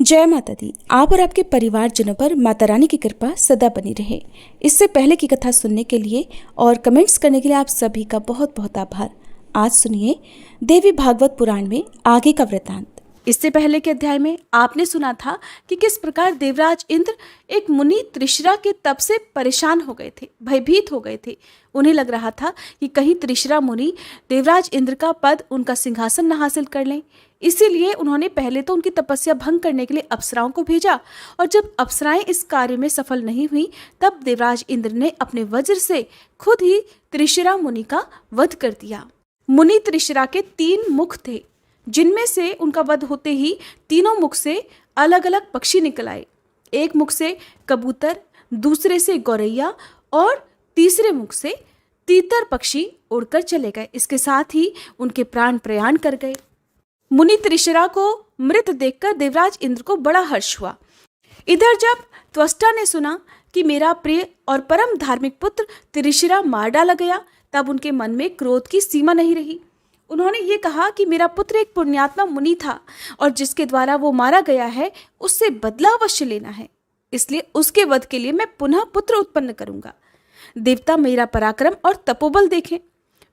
जय माता दी। आप और आपके परिवारजनों पर माता रानी की कृपा सदा बनी रहे। इससे पहले की कथा सुनने के लिए और कमेंट्स करने के लिए आप सभी का बहुत बहुत आभार। आज सुनिए देवी भागवत पुराण में आगे का वृतांत। इससे पहले के अध्याय में आपने सुना था कि किस प्रकार देवराज इंद्र एक मुनि त्रिशरा के तप से परेशान हो गए थे, भयभीत हो गए थे। उन्हें लग रहा था कि कहीं त्रिशरा मुनि देवराज इंद्र का पद, उनका सिंहासन न हासिल कर लें। इसीलिए उन्होंने पहले तो उनकी तपस्या भंग करने के लिए अप्सराओं को भेजा, और जब अप्सराएं इस कार्य में सफल नहीं हुई, तब देवराज इंद्र ने अपने वज्र से खुद ही त्रिशरा मुनि का वध कर दिया। मुनि त्रिशरा के 3 मुख थे, जिनमें से उनका वध होते ही तीनों मुख से अलग अलग पक्षी निकल आए। एक मुख से कबूतर, दूसरे से गौरैया और तीसरे मुख से तीतर पक्षी उड़कर चले गए। इसके साथ ही उनके प्राण प्रयाण कर गए। मुनि त्रिशरा को मृत देखकर देवराज इंद्र को बड़ा हर्ष हुआ। इधर जब त्वष्टा ने सुना कि मेरा प्रिय और परम धार्मिक पुत्र त्रिशरा मार डाला गया, तब उनके मन में क्रोध की सीमा नहीं रही। उन्होंने ये कहा कि मेरा पुत्र एक पुण्यात्मा मुनि था और जिसके द्वारा वो मारा गया है, उससे बदला अवश्य लेना है। इसलिए उसके वध के लिए मैं पुनः पुत्र उत्पन्न करूंगा। देवता मेरा पराक्रम और तपोबल देखें,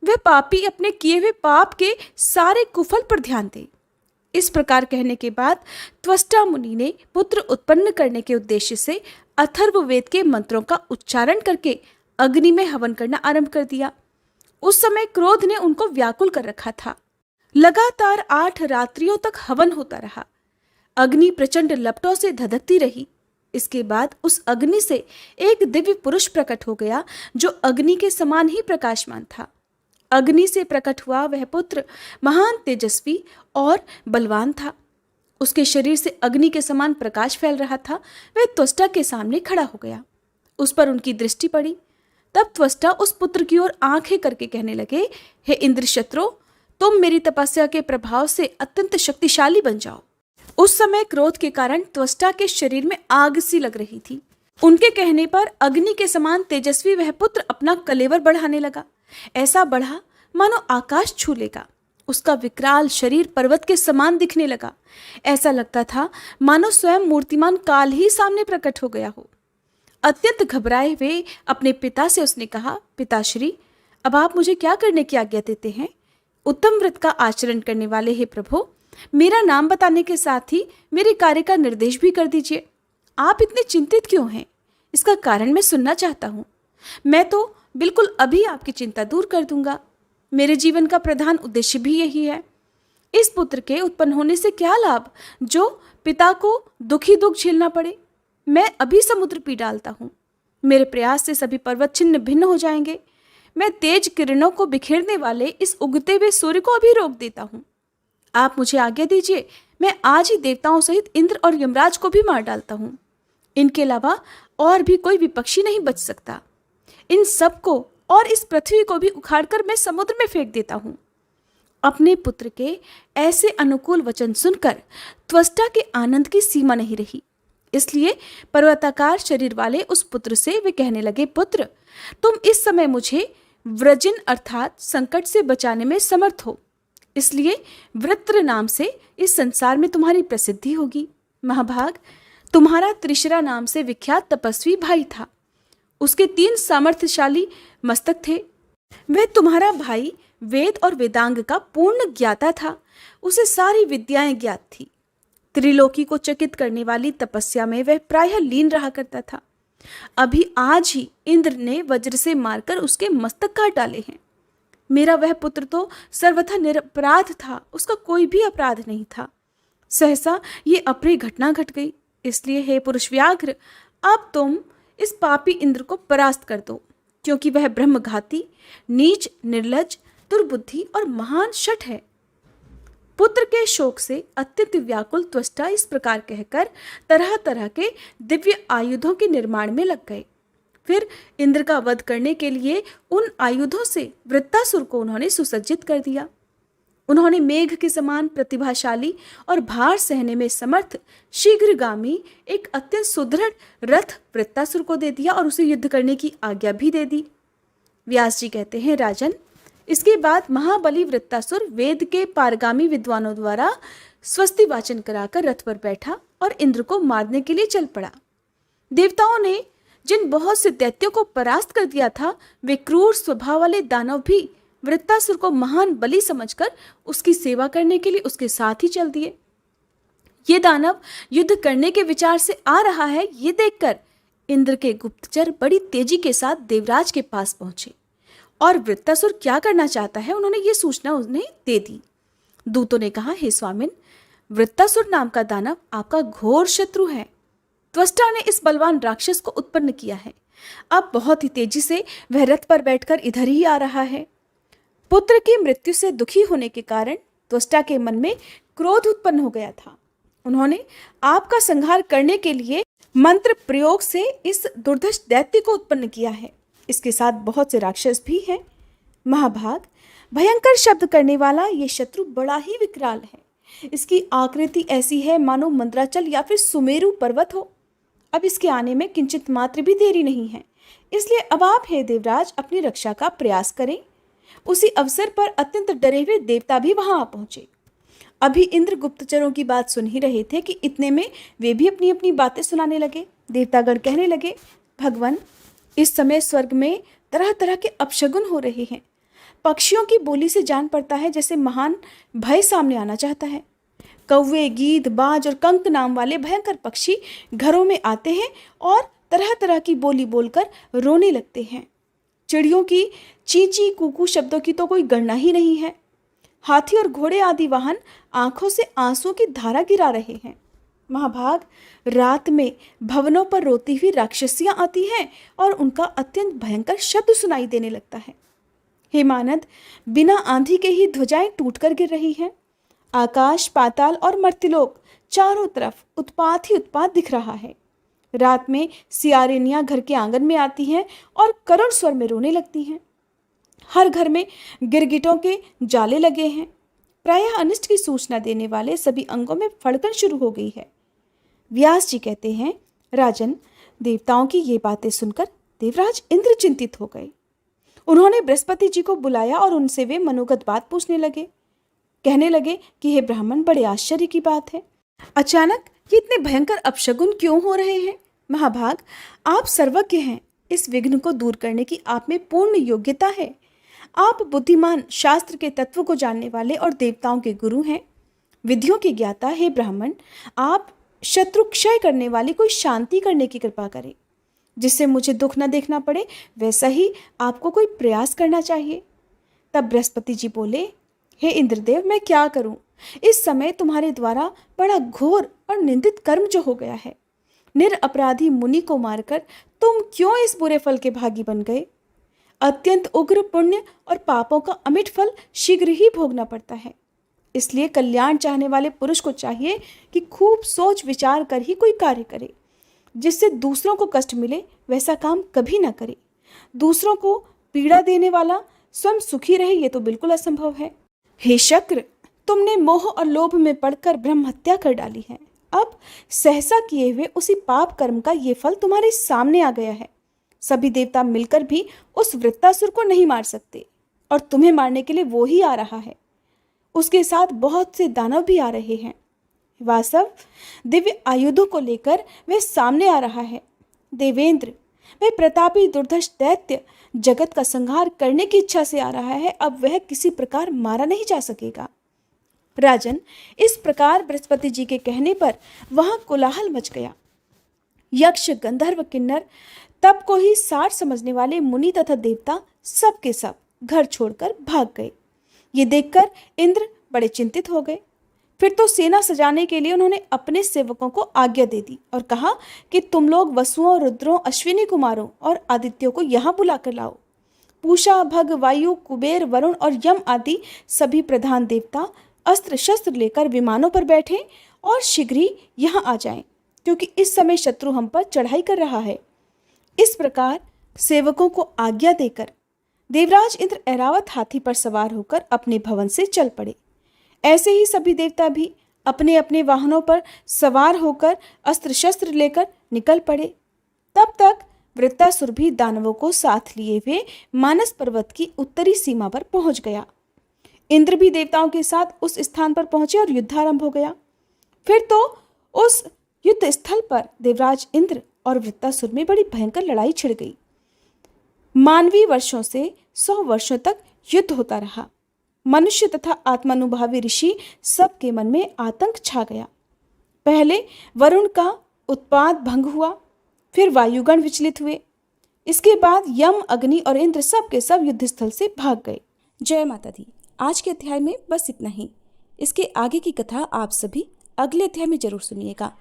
वह पापी अपने किए हुए पाप के सारे कुफल पर ध्यान दे। इस प्रकार कहने के बाद त्वष्टा मुनि ने पुत्र उत्पन्न करने के उद्देश्य से अथर्ववेद के मंत्रों का उच्चारण करके अग्नि में हवन करना आरंभ कर दिया। उस समय क्रोध ने उनको व्याकुल कर रखा था। लगातार 8 रात्रियों तक हवन होता रहा। अग्नि प्रचंड लपटों से धधकती रही। इसके बाद उस अग्नि से एक दिव्य पुरुष प्रकट हो गया, जो अग्नि के समान ही प्रकाशमान था। अग्नि से प्रकट हुआ वह पुत्र महान तेजस्वी और बलवान था। उसके शरीर से अग्नि के समान प्रकाश फैल रहा था। वह त्वष्टा के सामने खड़ा हो गया। उस पर उनकी दृष्टि पड़ी। तब त्वष्टा उस पुत्र की ओर आंखें करके कहने लगे, हे इंद्रशत्रु, तुम मेरी तपस्या के प्रभाव से अत्यंत शक्तिशाली बन जाओ। उस समय क्रोध के कारण त्वष्टा के शरीर में आग सी लग रही थी। उनके कहने पर अग्नि के समान तेजस्वी वह पुत्र अपना कलेवर बढ़ाने लगा। ऐसा बढ़ा मानो आकाश छू लेगा। उसका विकराल शरीर पर्वत के समान दिखने लगा। ऐसा लगता था मानो स्वयं मूर्तिमान काल ही सामने प्रकट हो गया हो। अत्यंत घबराए हुए अपने पिता से उसने कहा, पिताश्री, अब आप मुझे क्या करने की आज्ञा देते हैं? उत्तम व्रत का आचरण करने वाले हे प्रभु, मेरा नाम बताने के साथ ही मेरे कार्य का निर्देश भी कर दीजिए। आप इतने चिंतित क्यों हैं? इसका कारण मैं सुनना चाहता हूँ। मैं तो बिल्कुल अभी आपकी चिंता दूर कर दूंगा। मेरे जीवन का प्रधान उद्देश्य भी यही है। इस पुत्र के उत्पन्न होने से क्या लाभ, जो पिता को दुखी दुख झेलना पड़े? मैं अभी समुद्र पी डालता हूँ। मेरे प्रयास से सभी पर्वत छिन्न भिन्न हो जाएंगे। मैं तेज किरणों को बिखेरने वाले इस उगते हुए सूर्य को अभी रोक देता हूँ। आप मुझे आज्ञा दीजिए, मैं आज ही देवताओं सहित इंद्र और यमराज को भी मार डालता हूँ। इनके अलावा और भी कोई विपक्षी नहीं बच सकता। इन सबको और इस पृथ्वी को भी उखाड़कर मैं समुद्र में फेंक देता हूँ। अपने पुत्र के ऐसे अनुकूल वचन सुनकर त्वष्टा के आनंद की सीमा नहीं रही। इसलिए पर्वताकार शरीर वाले उस पुत्र से वे कहने लगे, पुत्र, तुम इस समय मुझे व्रजिन अर्थात संकट से बचाने में समर्थ हो। इसलिए वृत्र नाम से इस संसार में तुम्हारी प्रसिद्धि होगी। महाभाग, तुम्हारा त्रिशरा नाम से विख्यात तपस्वी भाई था। उसके 3 सामर्थ्यशाली मस्तक थे। वह तुम्हारा भाई वेद और वेदांग का पूर्ण ज्ञाता था। उसे सारी विद्याएं ज्ञात थी। त्रिलोकी को चकित करने वाली तपस्या में वह प्रायः लीन रहा करता था। अभी आज ही इंद्र ने वज्र से मारकर उसके मस्तक काट डाले हैं। मेरा वह पुत्र तो सर्वथा निरपराध था। उसका कोई भी अपराध नहीं था। सहसा ये अप्रिय घटना घट गई। इसलिए हे पुरुष व्याघ्र, अब तुम इस पापी इंद्र को परास्त कर दो, क्योंकि वह ब्रह्मघाती, नीच, निर्लज, दुर्बुद्धि और महान शठ है। पुत्र के शोक से अत्यंत व्याकुल त्वष्टा इस प्रकार कहकर तरह तरह के दिव्य आयुधों के निर्माण में लग गए। फिर इंद्र का वध करने के लिए उन आयुधों से वृत्तासुर को उन्होंने सुसज्जित कर दिया। उन्होंने मेघ के समान प्रतिभाशाली और भार सहने में समर्थ शीघ्रगामी एक अत्यंत सुदृढ़ रथ वृत्तासुर को दे दिया और उसे युद्ध करने की आज्ञा भी दे दी। व्यास जी कहते हैं, राजन, इसके बाद महाबली वृत्तासुर वेद के पारगामी विद्वानों द्वारा स्वस्ति वाचन कराकर रथ पर बैठा और इंद्र को मारने के लिए चल पड़ा। देवताओं ने जिन बहुत से दैत्यों को परास्त कर दिया था, वे क्रूर स्वभाव वाले दानव भी वृत्तासुर को महान बलि समझकर उसकी सेवा करने के लिए उसके साथ ही चल दिए। ये दानव युद्ध करने के विचार से आ रहा है, ये देखकर इंद्र के गुप्तचर बड़ी तेजी के साथ देवराज के पास पहुंचे और वृत्तासुर क्या करना चाहता है उन्होंने ये सूचना उन्हें दे दी। दूतों ने कहा, हे स्वामिन, वृत्तासुर नाम का दानव आपका घोर शत्रु है। त्वष्टा ने इस बलवान राक्षस को उत्पन्न किया है। अब बहुत ही तेजी से वह रथ पर बैठकर इधर ही आ रहा है। पुत्र की मृत्यु से दुखी होने के कारण त्वष्टा के मन में क्रोध उत्पन्न हो गया था। उन्होंने आपका संहार करने के लिए मंत्र प्रयोग से इस दुर्धर्ष दैत्य को उत्पन्न किया है। इसके साथ बहुत से राक्षस भी हैं। महाभाग, भयंकर शब्द करने वाला ये शत्रु बड़ा ही विकराल है। इसकी आकृति ऐसी है मानो मंद्राचल या फिर सुमेरु पर्वत हो। अब इसके आने में किंचित मात्र भी देरी नहीं है, इसलिए अब आप हे देवराज अपनी रक्षा का प्रयास करें। उसी अवसर पर अत्यंत डरे हुए देवता भी वहां आ पहुंचे। अभी इंद्र गुप्तचरों की बात सुन ही रहे थे कि इतने में वे भी अपनी अपनी बातें सुनाने लगे। देवतागण कहने लगे, भगवान, इस समय स्वर्ग में तरह तरह के अपशगुन हो रहे हैं। पक्षियों की बोली से जान पड़ता है जैसे महान भय सामने आना चाहता है। कौवे, गीद, बाज और कंक नाम वाले भयंकर पक्षी घरों में आते हैं और तरह तरह की बोली बोलकर रोने लगते हैं। चिड़ियों की चींची कूकू शब्दों की तो कोई गणना ही नहीं है। हाथी और घोड़े आदि वाहन आंखों से आंसुओं की धारा गिरा रहे हैं। महाभाग, रात में भवनों पर रोती हुई राक्षसियां आती हैं और उनका अत्यंत भयंकर शब्द सुनाई देने लगता है। हे मानद, बिना आंधी के ही ध्वजाएं टूटकर गिर रही हैं। आकाश, पाताल और मर्त्यलोक चारों तरफ उत्पात ही उत्पात दिख रहा है। रात में सियारिनियां घर के आंगन में आती हैं और करुण स्वर में रोने लगती हैं। हर घर में गिरगिटों के जाले लगे हैं। प्रायः अनिष्ट की सूचना देने वाले सभी अंगों में फड़कन शुरू हो गई है। व्यास जी कहते हैं, राजन, देवताओं की ये बातें सुनकर देवराज इंद्र चिंतित हो गए। उन्होंने बृहस्पति जी को बुलाया और उनसे वे मनोगत बात पूछने लगे। कहने लगे कि हे ब्राह्मण, बड़े आश्चर्य की बात है, अचानक ये इतने भयंकर अपशगुन क्यों हो रहे हैं? महाभाग, आप सर्वज्ञ हैं, इस विघ्न को दूर करने की आप में पूर्ण योग्यता है। आप बुद्धिमान, शास्त्र के तत्व को जानने वाले और देवताओं के गुरु हैं, विधियों के ज्ञाता। हे ब्राह्मण, आप शत्रु क्षय करने वाली कोई शांति करने की कृपा करें, जिससे मुझे दुख न देखना पड़े। वैसा ही आपको कोई प्रयास करना चाहिए। तब बृहस्पति जी बोले, हे इंद्रदेव, मैं क्या करूं? इस समय तुम्हारे द्वारा बड़ा घोर और निंदित कर्म जो हो गया है। निरपराधी मुनि को मारकर तुम क्यों इस बुरे फल के भागी बन गए? अत्यंत उग्र पुण्य और पापों का अमिट फल शीघ्र ही भोगना पड़ता है। इसलिए कल्याण चाहने वाले पुरुष को चाहिए कि खूब सोच विचार कर ही कोई कार्य करे। जिससे दूसरों को कष्ट मिले वैसा काम कभी ना करे। दूसरों को पीड़ा देने वाला स्वयं सुखी रहे, ये तो बिल्कुल असंभव है। हे शक्र, तुमने मोह और लोभ में पड़कर ब्रह्म हत्या कर डाली है। अब सहसा किए हुए उसी पाप कर्म का ये फल तुम्हारे सामने आ गया है। सभी देवता मिलकर भी उस वृत्तासुर को नहीं मार सकते और तुम्हें मारने के लिए वो ही आ रहा है। उसके साथ बहुत से दानव भी आ रहे हैं। वासव, दिव्य आयुधों को लेकर वह सामने आ रहा है। देवेंद्र, वह प्रतापी दुर्धर्ष दैत्य जगत का संहार करने की इच्छा से आ रहा है। अब वह किसी प्रकार मारा नहीं जा सकेगा। राजन, इस प्रकार बृहस्पति जी के कहने पर वहां कोलाहल मच गया। यक्ष, गंधर्व, किन्नर, तब को ही सार समझने वाले मुनि तथा देवता सब के सब घर छोड़कर भाग गए। ये देखकर इंद्र बड़े चिंतित हो गए। फिर तो सेना सजाने के लिए उन्होंने अपने सेवकों को आज्ञा दे दी और कहा कि तुम लोग वसुओं, रुद्रों, अश्विनी कुमारों और आदित्यों को यहाँ बुलाकर लाओ। पूषा, भग, वायु, कुबेर, वरुण और यम आदि सभी प्रधान देवता अस्त्र शस्त्र लेकर विमानों पर बैठें और शीघ्र ही यहाँ आ जाएं, क्योंकि इस समय शत्रु हम पर चढ़ाई कर रहा है। इस प्रकार सेवकों को आज्ञा देकर देवराज इंद्र ऐरावत हाथी पर सवार होकर अपने भवन से चल पड़े। ऐसे ही सभी देवता भी अपने अपने वाहनों पर सवार होकर अस्त्र शस्त्र लेकर निकल पड़े। तब तक वृत्तासुर भी दानवों को साथ लिए हुए मानस पर्वत की उत्तरी सीमा पर पहुंच गया। इंद्र भी देवताओं के साथ उस स्थान पर पहुंचे और युद्ध आरंभ हो गया। फिर तो उस युद्ध स्थल पर देवराज इंद्र और वृत्तासुर में बड़ी भयंकर लड़ाई छिड़ गई। मानवीय वर्षों से 100 वर्षों तक युद्ध होता रहा। मनुष्य तथा आत्मानुभावी ऋषि सबके मन में आतंक छा गया। पहले वरुण का उत्पात भंग हुआ, फिर वायुगण विचलित हुए। इसके बाद यम, अग्नि और इंद्र सब के सब युद्ध स्थल से भाग गए। जय माता दी। आज के अध्याय में बस इतना ही। इसके आगे की कथा आप सभी अगले अध्याय में जरूर सुनिएगा।